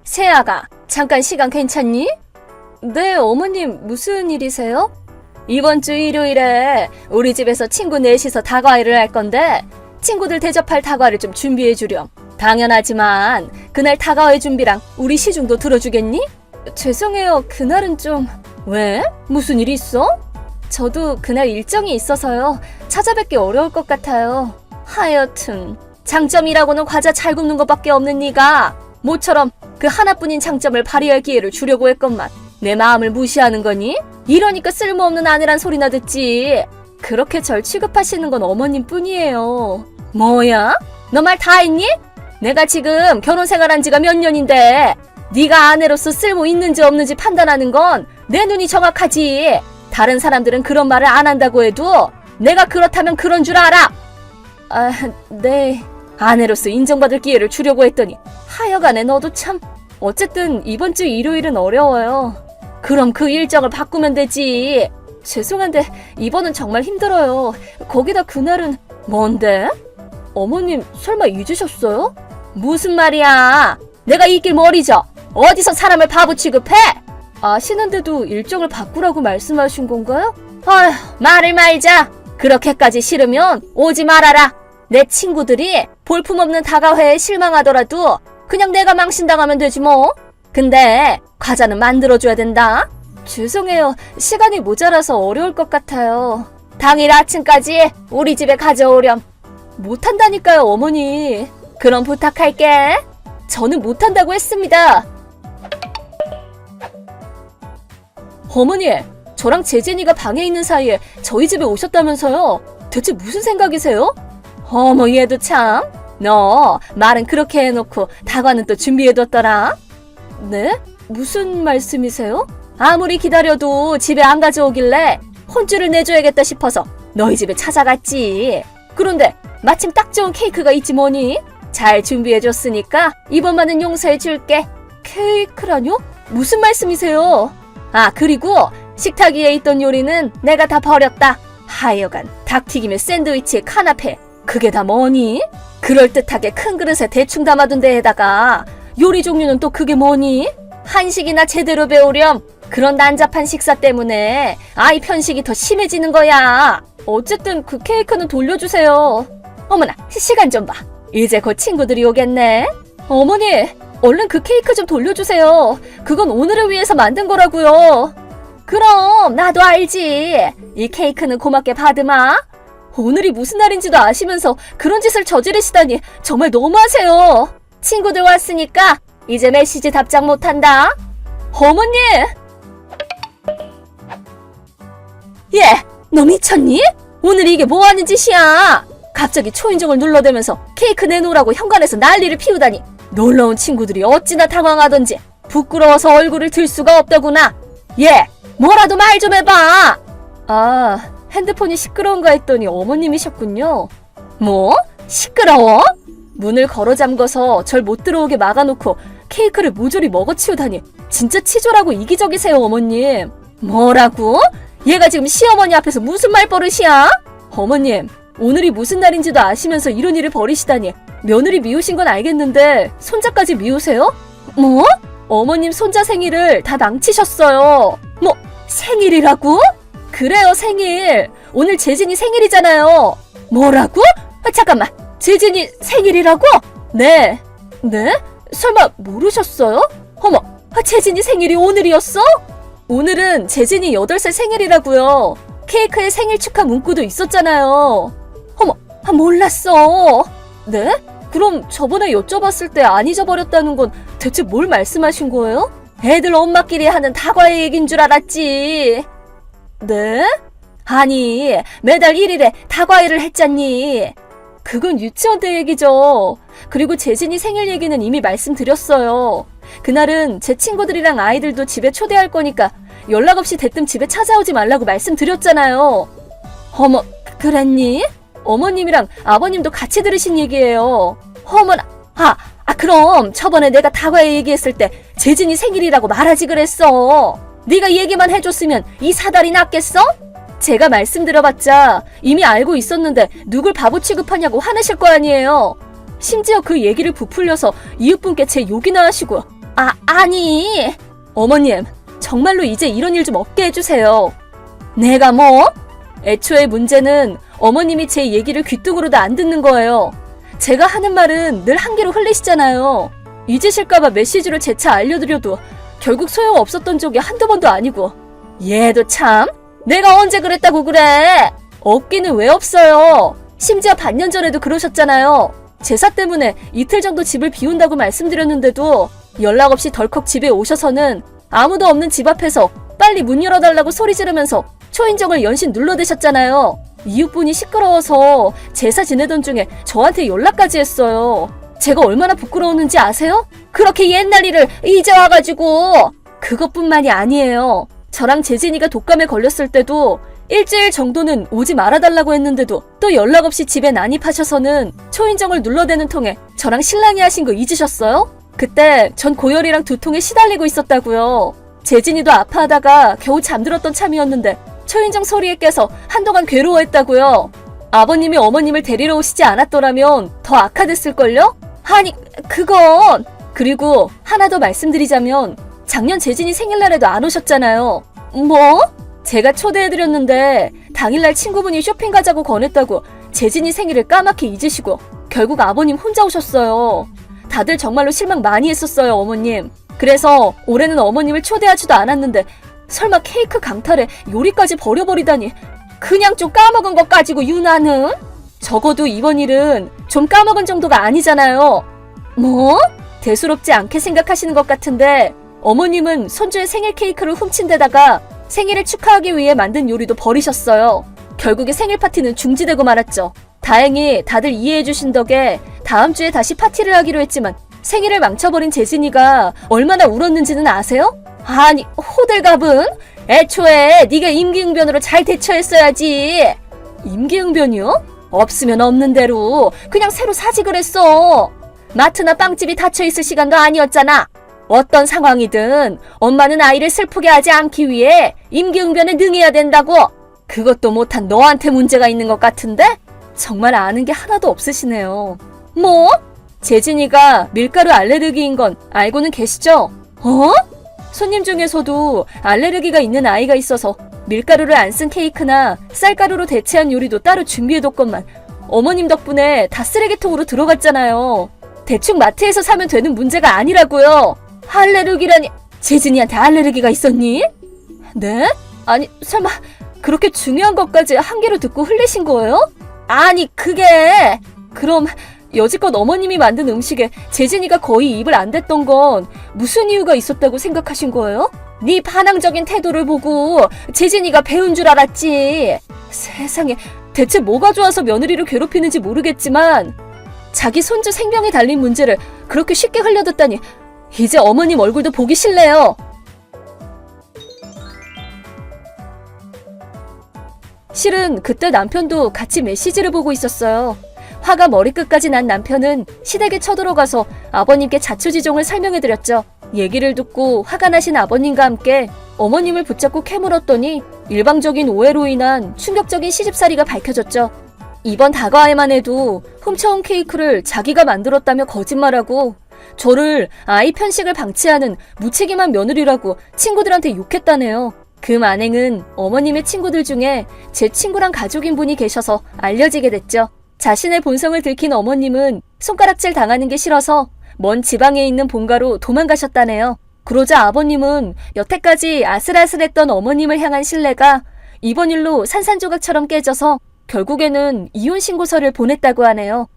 세아가, 잠깐 시간 괜찮니? 네, 어머님, 무슨 일이세요? 이번 주 일요일에 우리 집에서 친구 넷이서 다과회를 할 건데 친구들 대접할 다과를 좀 준비해 주렴. 당연하지만 그날 다과회 준비랑 우리 시중도 들어주겠니? 죄송해요, 그날은 좀... 왜? 무슨 일이 있어? 저도 그날 일정이 있어서요. 찾아뵙기 어려울 것 같아요. 하여튼 장점이라고는 과자 잘 굽는 것밖에 없는 네가 모처럼 그 하나뿐인 장점을 발휘할 기회를 주려고 했건만 내 마음을 무시하는 거니? 이러니까 쓸모없는 아내란 소리나 듣지. 그렇게 절 취급하시는 건 어머님 뿐이에요. 뭐야? 너 말 다 했니? 내가 지금 결혼 생활한 지가 몇 년인데 네가 아내로서 쓸모 있는지 없는지 판단하는 건 내 눈이 정확하지. 다른 사람들은 그런 말을 안 한다고 해도 내가 그렇다면 그런 줄 알아. 아, 네. 아내로서 인정받을 기회를 주려고 했더니 하여간에 너도 참... 어쨌든 이번 주 일요일은 어려워요. 그럼 그 일정을 바꾸면 되지. 죄송한데 이번은 정말 힘들어요. 거기다 그날은... 뭔데? 어머님 설마 잊으셨어요? 무슨 말이야? 내가 이길 머리죠? 어디서 사람을 바보 취급해? 아시는데도 일정을 바꾸라고 말씀하신 건가요? 아휴, 말을 말자. 그렇게까지 싫으면 오지 말아라. 내 친구들이 볼품없는 다과회에 실망하더라도 그냥 내가 망신당하면 되지 뭐. 근데 과자는 만들어줘야 된다. 죄송해요. 시간이 모자라서 어려울 것 같아요. 당일 아침까지 우리 집에 가져오렴. 못한다니까요, 어머니. 그럼 부탁할게. 저는 못한다고 했습니다. 어머니, 저랑 재진이가 방에 있는 사이에 저희 집에 오셨다면서요? 대체 무슨 생각이세요? 어머, 얘도 참. 너 말은 그렇게 해놓고 다과는 또 준비해뒀더라. 네? 무슨 말씀이세요? 아무리 기다려도 집에 안 가져오길래 혼쭐을 내줘야겠다 싶어서 너희 집에 찾아갔지. 그런데 마침 딱 좋은 케이크가 있지 뭐니? 잘 준비해줬으니까 이번만은 용서해줄게. 케이크라뇨? 무슨 말씀이세요? 아, 그리고 식탁 위에 있던 요리는 내가 다 버렸다. 하여간 닭튀김에 샌드위치에 카나페, 그게 다 뭐니? 그럴듯하게 큰 그릇에 대충 담아둔 데에다가 요리 종류는 또 그게 뭐니? 한식이나 제대로 배우렴. 그런 난잡한 식사 때문에 아이 편식이 더 심해지는 거야. 어쨌든 그 케이크는 돌려주세요. 어머나, 시간 좀 봐. 이제 곧 친구들이 오겠네. 어머니, 얼른 그 케이크 좀 돌려주세요. 그건 오늘을 위해서 만든 거라고요. 그럼 나도 알지. 이 케이크는 고맙게 받으마. 오늘이 무슨 날인지도 아시면서 그런 짓을 저지르시다니 정말 너무하세요. 친구들 왔으니까 이제 메시지 답장 못한다. 어머니! 예, 너 미쳤니? 오늘 이게 뭐하는 짓이야? 갑자기 초인종을 눌러대면서 케이크 내놓으라고 현관에서 난리를 피우다니. 놀러온 친구들이 어찌나 당황하던지 부끄러워서 얼굴을 들 수가 없더구나. 예, 뭐라도 말 좀 해봐. 아, 핸드폰이 시끄러운가 했더니 어머님이셨군요. 뭐? 시끄러워? 문을 걸어 잠궈서 절 못 들어오게 막아놓고 케이크를 모조리 먹어치우다니 진짜 치졸하고 이기적이세요, 어머님. 뭐라고? 얘가 지금 시어머니 앞에서 무슨 말버릇이야? 어머님, 오늘이 무슨 날인지도 아시면서 이런 일을 벌이시다니. 며느리 미우신 건 알겠는데 손자까지 미우세요? 뭐? 어머님 손자 생일을 다 망치셨어요. 뭐, 생일이라고? 그래요, 생일. 오늘 재진이 생일이잖아요. 뭐라고? 아, 잠깐만, 재진이 생일이라고? 네. 네? 설마 모르셨어요? 어머, 재진이 생일이 오늘이었어? 오늘은 재진이 8살 생일이라고요. 케이크에 생일 축하 문구도 있었잖아요. 어머, 몰랐어. 네? 그럼 저번에 여쭤봤을 때 안 잊어버렸다는 건 대체 뭘 말씀하신 거예요? 애들 엄마끼리 하는 다과의 얘기인 줄 알았지. 네? 아니, 매달 1일에 다과회를 했잖니. 그건 유치원 때 얘기죠. 그리고 재진이 생일 얘기는 이미 말씀드렸어요. 그날은 제 친구들이랑 아이들도 집에 초대할 거니까 연락 없이 대뜸 집에 찾아오지 말라고 말씀드렸잖아요. 어머, 그랬니? 어머님이랑 아버님도 같이 들으신 얘기예요. 어머나, 그럼 저번에 내가 다과회 얘기했을 때 재진이 생일이라고 말하지 그랬어. 네가 얘기만 해줬으면 이 사달이 낫겠어? 제가 말씀드려봤자 이미 알고 있었는데 누굴 바보 취급하냐고 화내실 거 아니에요. 심지어 그 얘기를 부풀려서 이웃분께 제 욕이나 하시고. 아니. 어머님, 정말로 이제 이런 일 좀 없게 해주세요. 내가 뭐? 애초에 문제는 어머님이 제 얘기를 귀뚱으로도 안 듣는 거예요. 제가 하는 말은 늘 한 귀로 흘리시잖아요. 잊으실까봐 메시지로 재차 알려드려도 결국 소용없었던 적이 한두 번도 아니고. 얘도 참, 내가 언제 그랬다고 그래? 없기는 왜 없어요? 심지어 반년 전에도 그러셨잖아요. 제사 때문에 이틀 정도 집을 비운다고 말씀드렸는데도 연락 없이 덜컥 집에 오셔서는 아무도 없는 집 앞에서 빨리 문 열어달라고 소리 지르면서 초인종을 연신 눌러대셨잖아요. 이웃분이 시끄러워서 제사 지내던 중에 저한테 연락까지 했어요. 제가 얼마나 부끄러웠는지 아세요? 그렇게 옛날 일을 이제 와가지고. 그것뿐만이 아니에요. 저랑 재진이가 독감에 걸렸을 때도 일주일 정도는 오지 말아달라고 했는데도 또 연락 없이 집에 난입하셔서는 초인종을 눌러대는 통에 저랑 신랑이 하신 거 잊으셨어요? 그때 전 고열이랑 두통에 시달리고 있었다고요. 재진이도 아파하다가 겨우 잠들었던 참이었는데 초인종 소리에 깨서 한동안 괴로워했다고요. 아버님이 어머님을 데리러 오시지 않았더라면 더 악화됐을걸요? 아니, 그건. 그리고 하나 더 말씀드리자면 작년 재진이 생일날에도 안 오셨잖아요. 뭐? 제가 초대해드렸는데 당일날 친구분이 쇼핑 가자고 권했다고 재진이 생일을 까맣게 잊으시고 결국 아버님 혼자 오셨어요. 다들 정말로 실망 많이 했었어요, 어머님. 그래서 올해는 어머님을 초대하지도 않았는데 설마 케이크 강탈에 요리까지 버려버리다니. 그냥 좀 까먹은 것 가지고 유나는? 적어도 이번 일은 좀 까먹은 정도가 아니잖아요. 뭐? 대수롭지 않게 생각하시는 것 같은데 어머님은 손주의 생일 케이크를 훔친 데다가 생일을 축하하기 위해 만든 요리도 버리셨어요. 결국에 생일 파티는 중지되고 말았죠. 다행히 다들 이해해 주신 덕에 다음 주에 다시 파티를 하기로 했지만 생일을 망쳐버린 재진이가 얼마나 울었는지는 아세요? 아니, 호들갑은? 애초에 네가 임기응변으로 잘 대처했어야지. 임기응변이요? 없으면 없는 대로 그냥 새로 사지 그랬어. 마트나 빵집이 닫혀있을 시간도 아니었잖아. 어떤 상황이든 엄마는 아이를 슬프게 하지 않기 위해 임기응변에 능해야 된다고. 그것도 못한 너한테 문제가 있는 것 같은데? 정말 아는 게 하나도 없으시네요. 뭐? 재진이가 밀가루 알레르기인 건 알고는 계시죠? 어? 손님 중에서도 알레르기가 있는 아이가 있어서 밀가루를 안 쓴 케이크나 쌀가루로 대체한 요리도 따로 준비해뒀건만 어머님 덕분에 다 쓰레기통으로 들어갔잖아요. 대충 마트에서 사면 되는 문제가 아니라고요. 알레르기라니. 재진이한테 알레르기가 있었니? 네? 아니, 설마 그렇게 중요한 것까지 한 귀로 듣고 흘리신 거예요? 아니, 그게. 그럼 여지껏 어머님이 만든 음식에 재진이가 거의 입을 안 댔던 건 무슨 이유가 있었다고 생각하신 거예요? 네 반항적인 태도를 보고 재진이가 배운 줄 알았지. 세상에, 대체 뭐가 좋아서 며느리를 괴롭히는지 모르겠지만 자기 손주 생명이 달린 문제를 그렇게 쉽게 흘려듣다니 이제 어머님 얼굴도 보기 싫네요. 실은 그때 남편도 같이 메시지를 보고 있었어요. 화가 머리끝까지 난 남편은 시댁에 쳐들어가서 아버님께 자초지종을 설명해드렸죠. 얘기를 듣고 화가 나신 아버님과 함께 어머님을 붙잡고 캐물었더니 일방적인 오해로 인한 충격적인 시집살이가 밝혀졌죠. 이번 다가와에만 해도 훔쳐온 케이크를 자기가 만들었다며 거짓말하고 저를 아이 편식을 방치하는 무책임한 며느리라고 친구들한테 욕했다네요. 그 만행은 어머님의 친구들 중에 제 친구랑 가족인 분이 계셔서 알려지게 됐죠. 자신의 본성을 들킨 어머님은 손가락질 당하는 게 싫어서 먼 지방에 있는 본가로 도망가셨다네요. 그러자 아버님은 여태까지 아슬아슬했던 어머님을 향한 신뢰가 이번 일로 산산조각처럼 깨져서 결국에는 이혼 신고서를 보냈다고 하네요.